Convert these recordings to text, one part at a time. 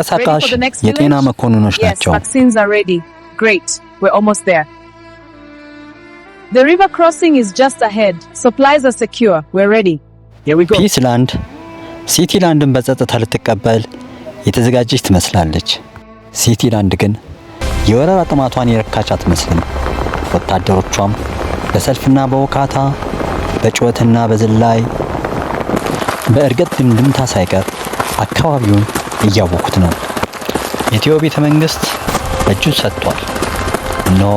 ተንቀሳቃሽ የጤና መኮንኖች ናቸው። Vaccines are ready. Great. We're almost there. The river crossing is just ahead. Supplies are secure. We're ready. Here we go. ፒስላንድ ሲቲላንድን በጸጥታ ልትቀበል የተዘጋጀች ትመስላለች። ሲቲላንድ ግን የወረራ ጥማቷን የረካች አትመስልም። ወታደሮቿም በሰልፍና በወካታ በጩኸትና በዝላይ በእርግጥ ድምድምታ ሳይቀር አካባቢውን እያወቁት ነው። የኢትዮ ቤተ መንግስት እጁ ሰጥቷል። እነሆ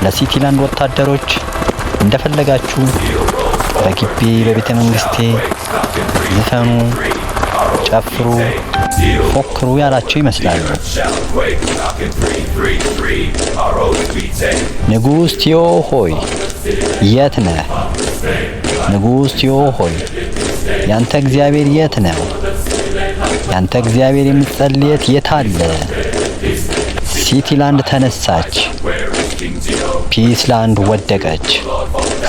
ለሲቲላንድ ወታደሮች እንደፈለጋችሁ በግቢ በቤተ መንግስቴ ዝፈኑ፣ ጨፍሩ፣ ፎክሩ ያላቸው ይመስላሉ። ንጉሥ ቲዮ ሆይ የት ነህ? ንጉሥ ቲዮ ሆይ ያንተ እግዚአብሔር የት ነው? ያንተ እግዚአብሔር የምትጸልየት የት አለ? ሲቲላንድ ተነሳች፣ ፒስላንድ ወደቀች።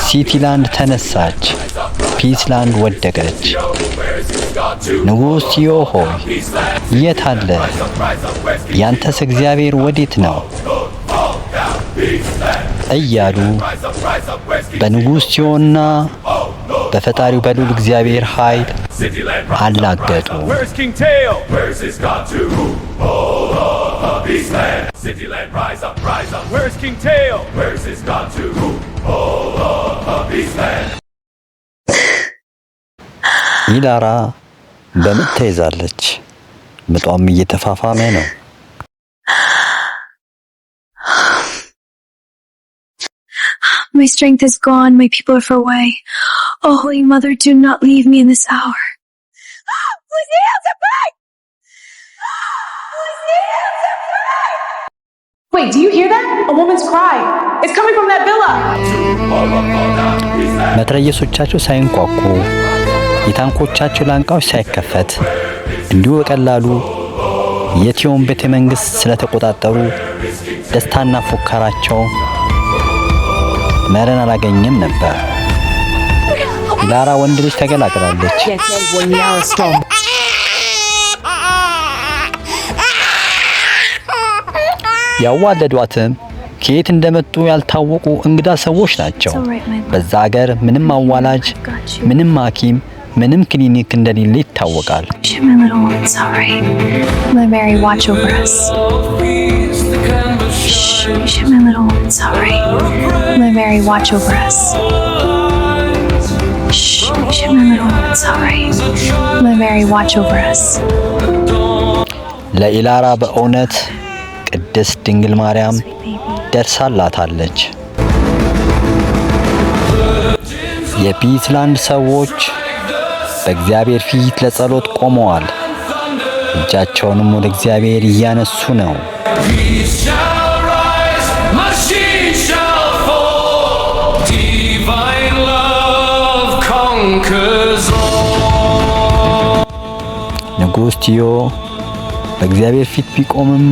ሲቲላንድ ተነሳች፣ ፒስላንድ ወደቀች። ንጉሥ ቲዮ ሆይ የት አለ? ያንተስ እግዚአብሔር ወዴት ነው? እያሉ በንጉሥ ቲዮና በፈጣሪው በልዑል እግዚአብሔር ኃይል አላገጡ። ኢላራ በምጥ ተይዛለች። ምጧም እየተፋፋመ ነው። My strength is gone, my people are far away. Oh, Holy Mother, do not leave me in this hour. Please answer me! Please answer me! Wait, do you hear that? A woman's cry. It's coming from that villa. መትረየሶቻቸው ሳይንቋቁ የታንኮቻቸው ላንቃዎች ሳይከፈት እንዲሁ በቀላሉ የቲዮን ቤተ መንግስት ስለተቆጣጠሩ ደስታና ፉከራቸው መረን አላገኘም ነበር። ላራ ወንድ ልጅ ተገላግላለች። ያዋለዷትም ከየት እንደመጡ ያልታወቁ እንግዳ ሰዎች ናቸው። በዛ ሀገር ምንም አዋላጅ፣ ምንም ሐኪም፣ ምንም ክሊኒክ እንደሌለ ይታወቃል። ለኢላራ በእውነት ቅድስት ድንግል ማርያም ደርሳላታለች። የፒስላንድ ሰዎች በእግዚአብሔር ፊት ለጸሎት ቆመዋል። እጃቸውንም ወደ እግዚአብሔር እያነሱ ነው። ንጉሥ ቲዮ በእግዚአብሔር ፊት ቢቆምም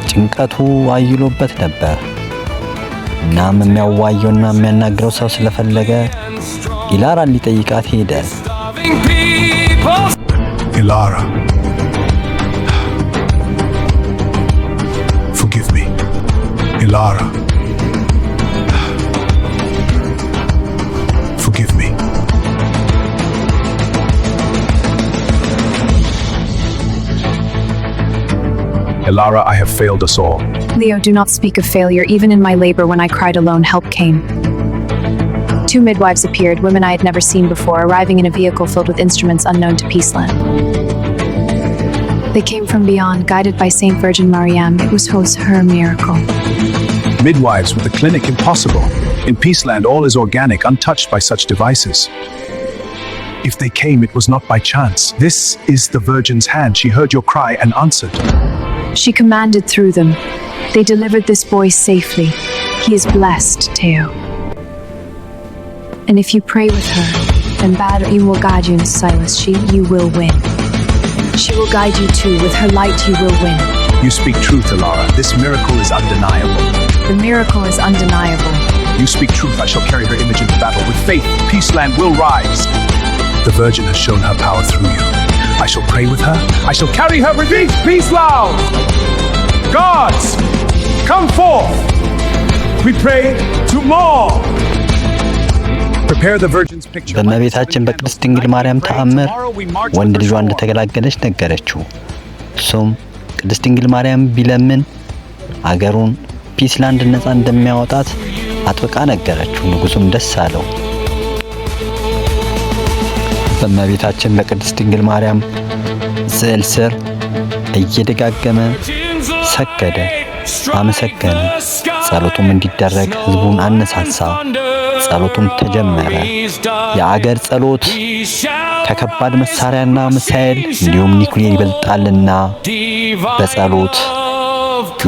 ጭንቀቱ አይሎበት ነበር። እናም የሚያዋየውና የሚያናግረው ሰው ስለፈለገ ኢላራን ሊጠይቃት ሄደ። Ilara, forgive me. Ilara, forgive me. Ilara, I have failed us all. Leo, do not speak of failure. Even in my labor, when I cried alone, help came. 2 midwives appeared, women I had never seen before, arriving in a vehicle filled with instruments unknown to Peaceland. They came from beyond, guided by Saint Virgin Mariam. It was her miracle. Midwives with the clinic impossible. In Peaceland, all is organic, untouched by such devices. If they came, it was not by chance. This is the Virgin's hand. She heard your cry and answered. She commanded through them. They delivered this boy safely. He is blessed, Teo. And if you pray with her, then bad will guide you in Silas. You will win. She will guide you too. With her light, you will win. You speak truth, Ilara. This miracle is undeniable. The miracle is undeniable. You speak truth. I shall carry her image into battle. With faith, Peaceland will rise. The Virgin has shown her power through you. I shall pray with her. I shall carry her redeemed. Peace loud. Gods, come forth. We pray to more. Prepare the virgin's picture. በእመቤታችን በቅድስት ድንግል ማርያም ተአምር ወንድ ልጇ እንደተገላገለች ነገረችው። እሱም ቅድስት ድንግል ማርያም ቢለምን አገሩን ፒስላንድ ነፃ እንደሚያወጣት አጥብቃ ነገረችው። ንጉሱም ደስ አለው። በእመቤታችን በቅድስት ድንግል ማርያም ስዕል ስር እየደጋገመ ሰገደ፣ አመሰገነ። ጸሎቱም እንዲደረግ ሕዝቡን አነሳሳ። ጸሎቱም ተጀመረ። የአገር ጸሎት ከከባድ መሳሪያና ሚሳኤል እንዲሁም ኒኩሌር ይበልጣልና በጸሎት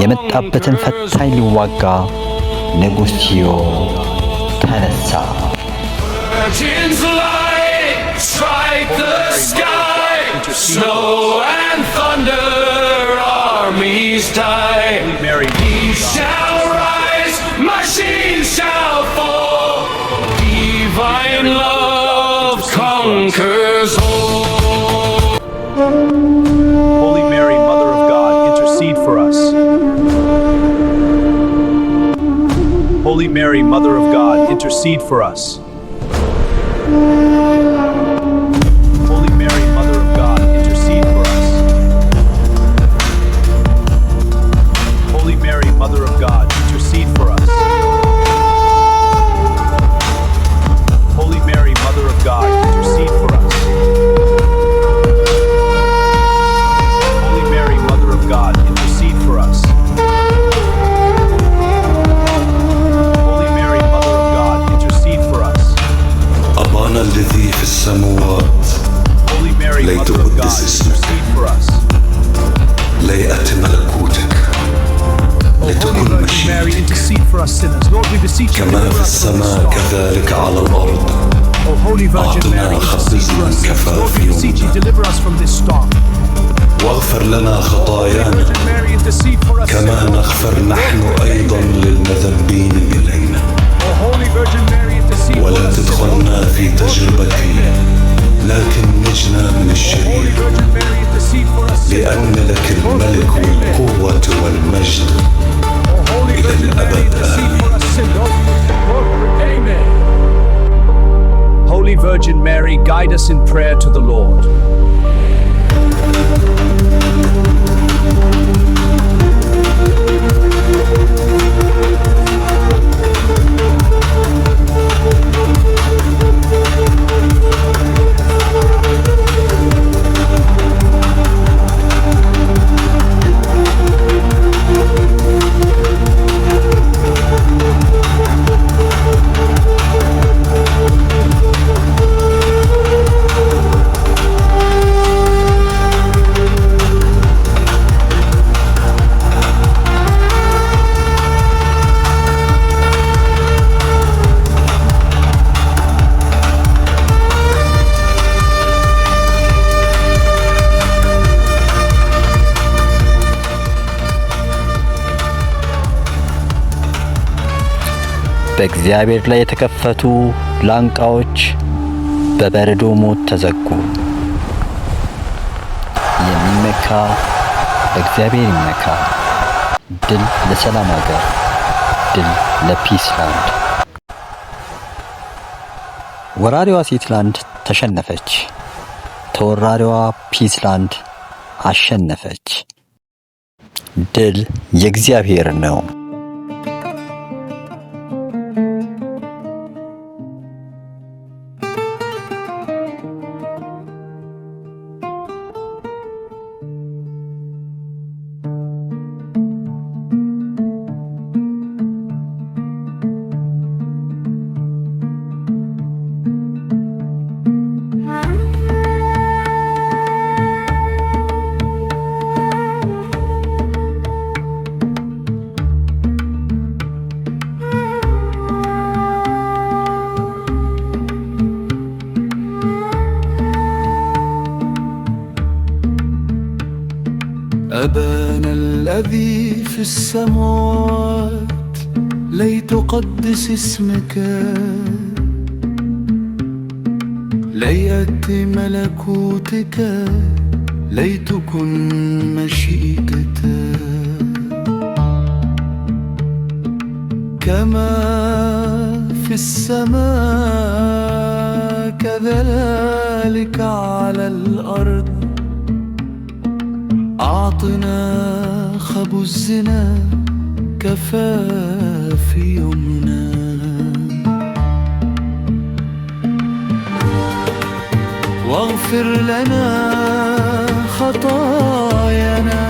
የመጣበትን ፈታኝ ሊዋጋ ንጉሥ ቲዮ ተነሳ። Strike the sky, snow and thunder, armies die. He shall rise, machines shall fall. Divine love conquers all. Holy Mary, Mother of God, intercede for us. Holy Mary, Mother of God, intercede for us. الذي في السماوات ليتقدس اسمك ليأت ملكوتك لتكن مشيئتك كما في السماء كذلك على الأرض أعطنا خبزنا كفافي يومنا واغفر لنا خطايانا كما نغفر نحن أيضا للمذنبين إلينا ولا تدخلنا في تجربة لكن نجنا من الشرير لأن لك الملك والقوة والمجد إلى الأبد آمين. Holy Virgin Mary, guide us in prayer to the Lord. በእግዚአብሔር ላይ የተከፈቱ ላንቃዎች በበረዶ ሞት ተዘጉ። የሚመካ በእግዚአብሔር ይመካ። ድል ለሰላም ሀገር፣ ድል ለፒስላንድ። ወራሪዋ ሴትላንድ ተሸነፈች፣ ተወራሪዋ ፒስላንድ አሸነፈች። ድል የእግዚአብሔር ነው። أبانا الذي في السماوات ليتقدس اسمك ليأت ملكوتك ليتكن مشيئتك كما في السماء كذلك على الأرض. أعطنا خبزنا كفاف يومنا واغفر لنا خطايانا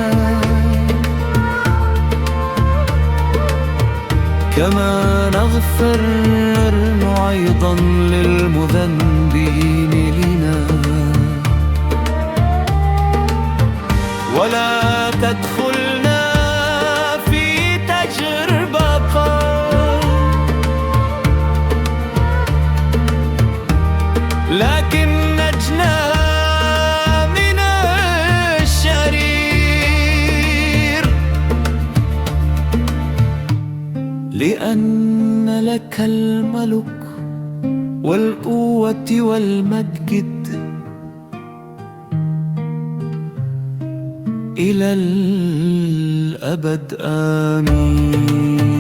كما نغفر أيضا للمذنبين لنا ولا تدخلنا في تجربة لكن نجنا من الشرير لأن لك الملك والقوة والمجد إلى الأبد. آمين.